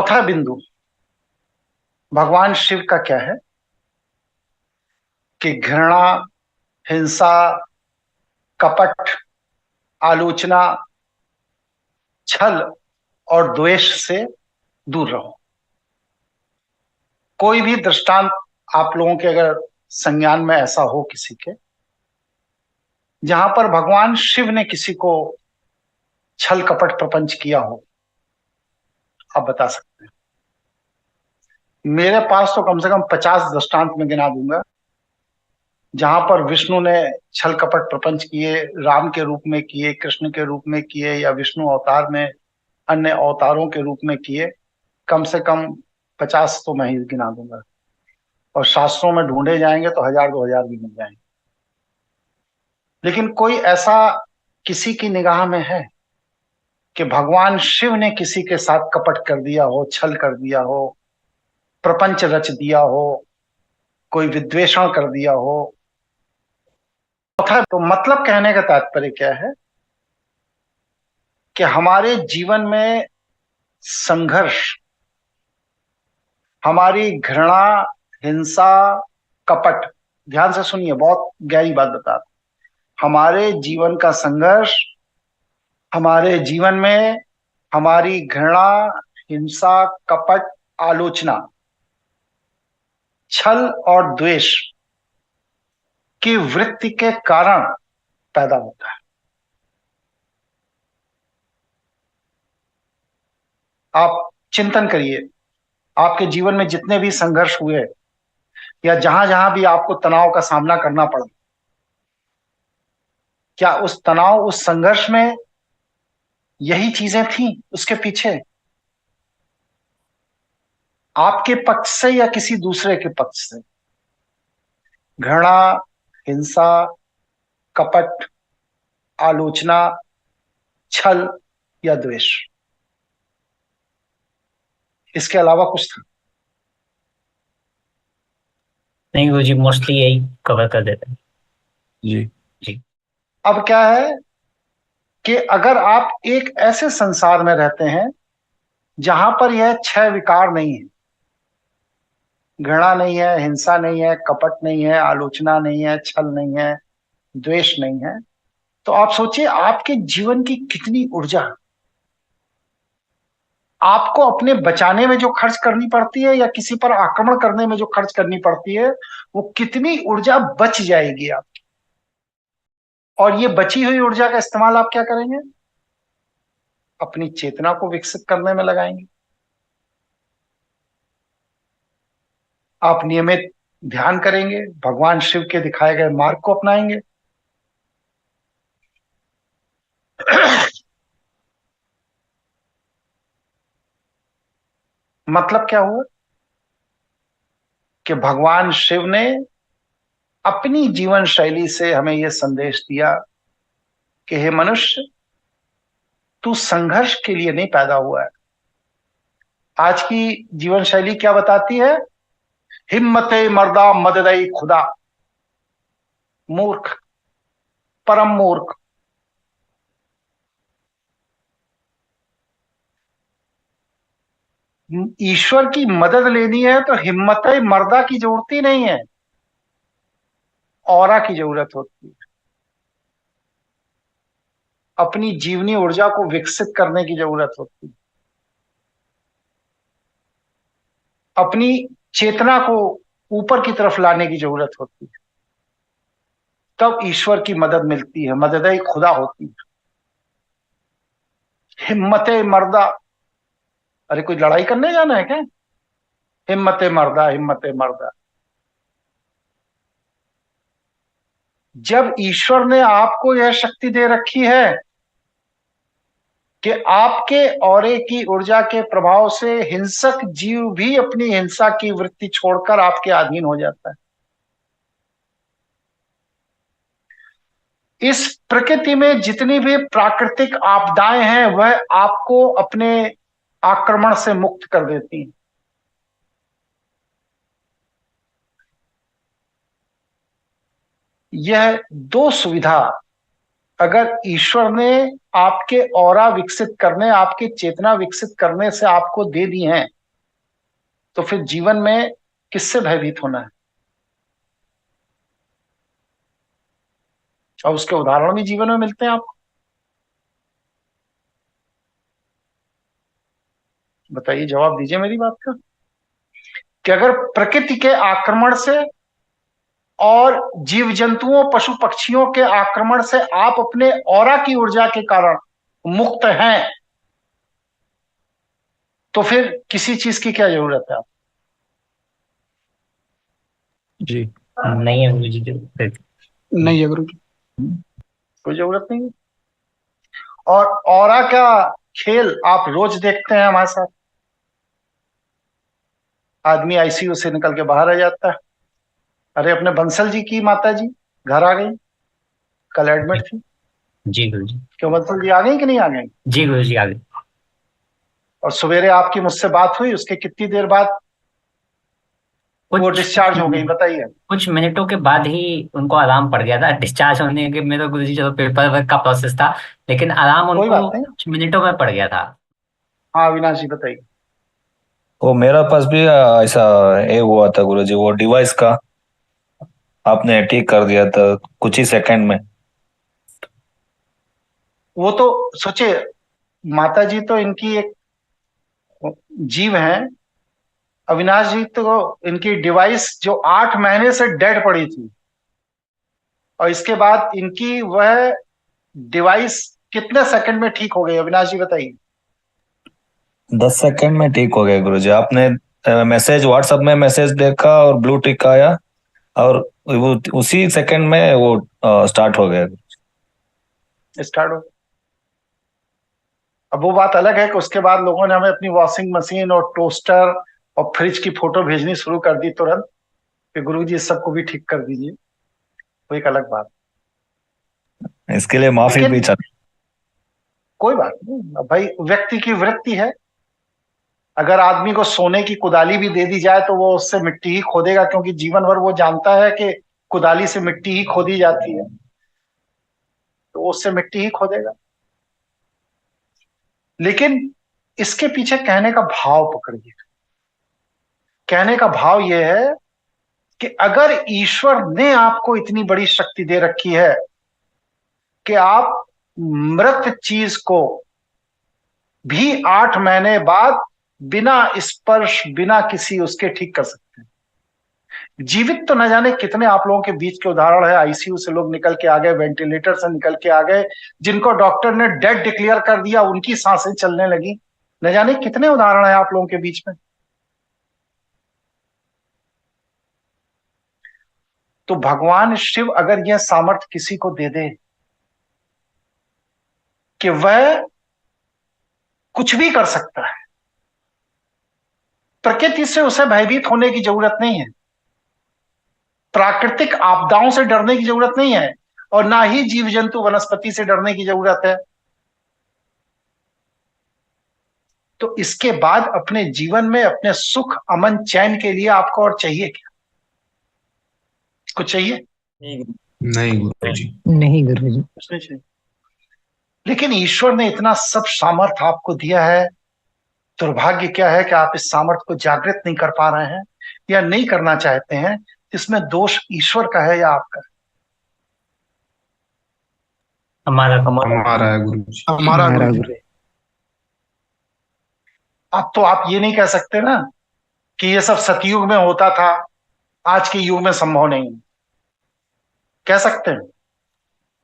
चौथा बिंदु भगवान शिव का क्या है कि घृणा, हिंसा, कपट, आलोचना, छल और द्वेष से दूर रहो। कोई भी दृष्टांत आप लोगों के अगर संज्ञान में ऐसा हो किसी के, जहां पर भगवान शिव ने किसी को छल कपट प्रपंच किया हो, आप बता सकते हैं। मेरे पास तो कम से कम 50 दृष्टांत में गिना दूंगा जहां पर विष्णु ने छल कपट प्रपंच किए, राम के रूप में किए, कृष्ण के रूप में किए, या विष्णु अवतार में अन्य अवतारों के रूप में किए। कम से कम 50 तो मैं ही गिना दूंगा, और शास्त्रों में ढूंढे जाएंगे तो 1000 2000 भी मिल जाएंगे। लेकिन कोई ऐसा किसी की निगाह में है कि भगवान शिव ने किसी के साथ कपट कर दिया हो, छल कर दिया हो, प्रपंच रच दिया हो, कोई विद्वेषण कर दिया हो? तो मतलब कहने का तात्पर्य क्या है कि हमारे जीवन में संघर्ष, हमारी घृणा, हिंसा, कपट, ध्यान से सुनिए, बहुत गहरी बात बता रहा हूं। हमारे जीवन का संघर्ष, हमारे जीवन में हमारी घृणा, हिंसा, कपट, आलोचना, छल और द्वेष की वृत्ति के कारण पैदा होता है। आप चिंतन करिए, आपके जीवन में जितने भी संघर्ष हुए, या जहां जहां भी आपको तनाव का सामना करना पड़ा, क्या उस तनाव, उस संघर्ष में यही चीजें थी उसके पीछे? आपके पक्ष से या किसी दूसरे के पक्ष से? घृणा, हिंसा, कपट, आलोचना, छल या द्वेष, इसके अलावा कुछ था? नहीं वो जी, मोस्टली यही कवर कर देते हैं। जी। जी। अब क्या है कि अगर आप एक ऐसे संसार में रहते हैं जहां पर यह छह विकार नहीं है, घृणा नहीं है, हिंसा नहीं है, कपट नहीं है, आलोचना नहीं है, छल नहीं है, द्वेष नहीं है, तो आप सोचिए आपके जीवन की कितनी ऊर्जा आपको अपने बचाने में जो खर्च करनी पड़ती है, या किसी पर आक्रमण करने में जो खर्च करनी पड़ती है, वो कितनी ऊर्जा बच जाएगी आप। और ये बची हुई ऊर्जा का इस्तेमाल आप क्या करेंगे? अपनी चेतना को विकसित करने में लगाएंगे। आप नियमित ध्यान करेंगे, भगवान शिव के दिखाए गए मार्ग को अपनाएंगे। मतलब क्या हुआ कि भगवान शिव ने अपनी जीवन शैली से हमें यह संदेश दिया कि हे मनुष्य, तू संघर्ष के लिए नहीं पैदा हुआ है। आज की जीवन शैली क्या बताती है? हिम्मते मर्दा मददई खुदा। मूर्ख, परम मूर्ख। ईश्वर की मदद लेनी है तो हिम्मत मर्दा की जरूरत ही नहीं है, औरा की जरूरत होती है। अपनी जीवनी ऊर्जा को विकसित करने की जरूरत होती है, अपनी चेतना को ऊपर की तरफ लाने की जरूरत होती है। तब ईश्वर की मदद मिलती है, मदद खुदा होती है। हिम्मत मर्दा, अरे कोई लड़ाई करने जाना है क्या? हिम्मत मर्दा, हिम्मत मर्दा। जब ईश्वर ने आपको यह शक्ति दे रखी है कि आपके औरे की ऊर्जा के प्रभाव से हिंसक जीव भी अपनी हिंसा की वृत्ति छोड़कर आपके अधीन हो जाता है। इस प्रकृति में जितनी भी प्राकृतिक आपदाएं हैं वह आपको अपने आक्रमण से मुक्त कर देती हैं। यह दो सुविधा अगर ईश्वर ने आपके ऑरा विकसित करने, आपकी चेतना विकसित करने से आपको दे दी हैं, तो फिर जीवन में किससे भयभीत होना है? और उसके उदाहरण भी जीवन में मिलते हैं आपको। बताइए, जवाब दीजिए मेरी बात का, कि अगर प्रकृति के आक्रमण से और जीव जंतुओं, पशु पक्षियों के आक्रमण से आप अपने ऑरा की ऊर्जा के कारण मुक्त हैं, तो फिर किसी चीज की क्या जरूरत है? आप जी नहीं है गुरुजी जरूरत। नहीं है गुरु जी, कोई जरूरत नहीं है। और ऑरा का खेल आप रोज देखते हैं हमारे साथ। आदमी आईसीयू से निकल के बाहर आ जाता है। अरे अपने बंसल जी की माता जी घर आ गई, कल एडमिट थी। जी गुरुजी। क्यों, बंसल जी आ गई कि नहीं आ गई? जी गुरुजी आगे। और सवेरे आपकी मुझसे बात हुई, उसके कितनी देर बाद वो डिस्चार्ज हो गई, बताइए। कुछ मिनटों के बाद ही उनको आराम पड़ गया था डिस्चार्ज होने के में। तो गुरुजी चलो पेपर वर्क का प्रोसेस था, लेकिन आराम कोई उनको बात नहीं। कुछ मिनटों में पड़ गया था। हाँ अविनाश जी बताइए। वो मेरा पास भी ऐसा ये हुआ था गुरुजी, वो डिवाइस का आपने ठीक कर दिया था कुछ ही सेकंड में। वो तो सोचिए, माता जी तो इनकी एक जीव हैं। अविनाश जी तो इनकी डिवाइस जो 8 महीने से डेड पड़ी थी, और इसके बाद इनकी वह डिवाइस कितने सेकंड में ठीक हो गई, अविनाश जी बताइए। 10 सेकंड में ठीक हो गया गुरुजी। आपने मैसेज व्हाट्सएप में मैसेज देखा और ब्लू टिक आया, और वो उसी सेकंड में वो स्टार्ट हो गया। स्टार्ट हो। अब वो बात अलग है कि उसके बाद लोगों ने हमें अपनी वॉशिंग मशीन और टोस्टर और फ्रिज की फोटो भेजनी शुरू कर दी तुरंत, कि गुरु जी इस सबको भी ठीक कर दीजिए। वो एक अलग बात। इसके लिए माफी लेकिन भी चाहिए। कोई बात नहीं, अब भाई व्यक्ति की वृत्ति है। अगर आदमी को सोने की कुदाली भी दे दी जाए तो वो उससे मिट्टी ही खोदेगा, क्योंकि जीवन भर वो जानता है कि कुदाली से मिट्टी ही खोदी जाती है, तो वो उससे मिट्टी ही खोदेगा। लेकिन इसके पीछे कहने का भाव पकड़िए। कहने का भाव यह है कि अगर ईश्वर ने आपको इतनी बड़ी शक्ति दे रखी है कि आप मृत चीज को भी 8 महीने बाद बिना स्पर्श, बिना किसी उसके ठीक कर सकते हैं। जीवित तो न जाने कितने आप लोगों के बीच के उदाहरण है, आईसीयू से लोग निकल के आ गए, वेंटिलेटर से निकल के आ गए, जिनको डॉक्टर ने डेड डिक्लेयर कर दिया, उनकी सांसें चलने लगी। न जाने कितने उदाहरण है आप लोगों के बीच में। तो भगवान शिव अगर यह सामर्थ्य किसी को दे दे कि वह कुछ भी कर सकता है, प्रकृति से उसे भयभीत होने की जरूरत नहीं है, प्राकृतिक आपदाओं से डरने की जरूरत नहीं है, और ना ही जीव जंतु वनस्पति से डरने की जरूरत है, तो इसके बाद अपने जीवन में अपने सुख, अमन, चैन के लिए आपको और चाहिए क्या? कुछ चाहिए? नहीं गुरु जी। नहीं गुरुजी। कुछ नहीं चाहिए। लेकिन ईश्वर ने इतना सब सामर्थ्य आपको दिया है। दुर्भाग्य क्या है कि आप इस सामर्थ्य को जागृत नहीं कर पा रहे हैं या नहीं करना चाहते हैं। इसमें दोष ईश्वर का है या आपका? हमारा हमारा है गुरु जी। हमारा गुरु। अब तो आप ये नहीं कह सकते ना कि ये सब सतयुग में होता था, आज के युग में संभव नहीं है। कह सकते हैं?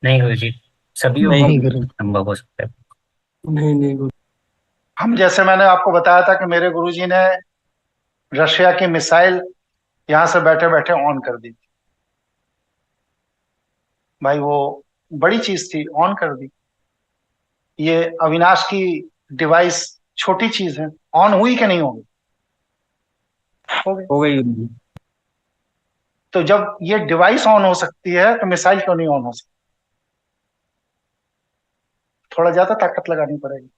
नहीं गुरुजी, सभी नहीं संभव हो सकता है। नहीं। हम जैसे मैंने आपको बताया था कि मेरे गुरुजी ने रशिया की मिसाइल यहां से बैठे बैठे ऑन कर दी थी। भाई वो बड़ी चीज थी, ऑन कर दी। ये अविनाश की डिवाइस छोटी चीज है, ऑन हुई कि नहीं होगी? हो गई। तो जब ये डिवाइस ऑन हो सकती है तो मिसाइल क्यों नहीं ऑन हो सकती? थोड़ा ज्यादा ताकत लगानी पड़ेगी।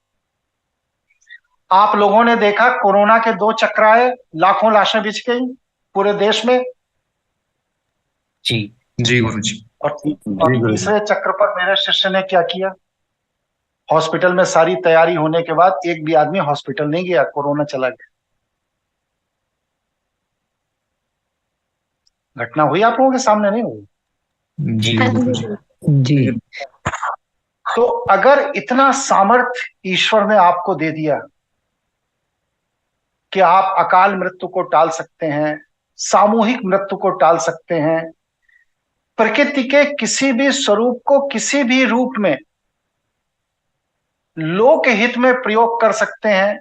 आप लोगों ने देखा कोरोना के 2 चक्र आए, लाखों लाशें बिछ गई पूरे देश में। जी जी गुरु जी। और तीसरे चक्र पर मेरे शिष्य ने क्या किया, हॉस्पिटल में सारी तैयारी होने के बाद एक भी आदमी हॉस्पिटल नहीं गया, कोरोना चला गया। घटना हुई आप लोगों के सामने, नहीं हुई? जी गुरुजी। जी। तो अगर इतना सामर्थ्य ईश्वर ने आपको दे दिया कि आप अकाल मृत्यु को टाल सकते हैं, सामूहिक मृत्यु को टाल सकते हैं, प्रकृति के किसी भी स्वरूप को किसी भी रूप में लोक हित में प्रयोग कर सकते हैं,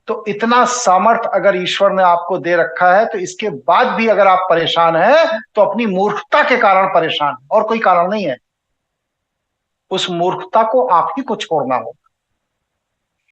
तो इतना सामर्थ्य अगर ईश्वर ने आपको दे रखा है, तो इसके बाद भी अगर आप परेशान हैं तो अपनी मूर्खता के कारण परेशान, और कोई कारण नहीं है। उस मूर्खता को आप ही को छोड़ना होगा।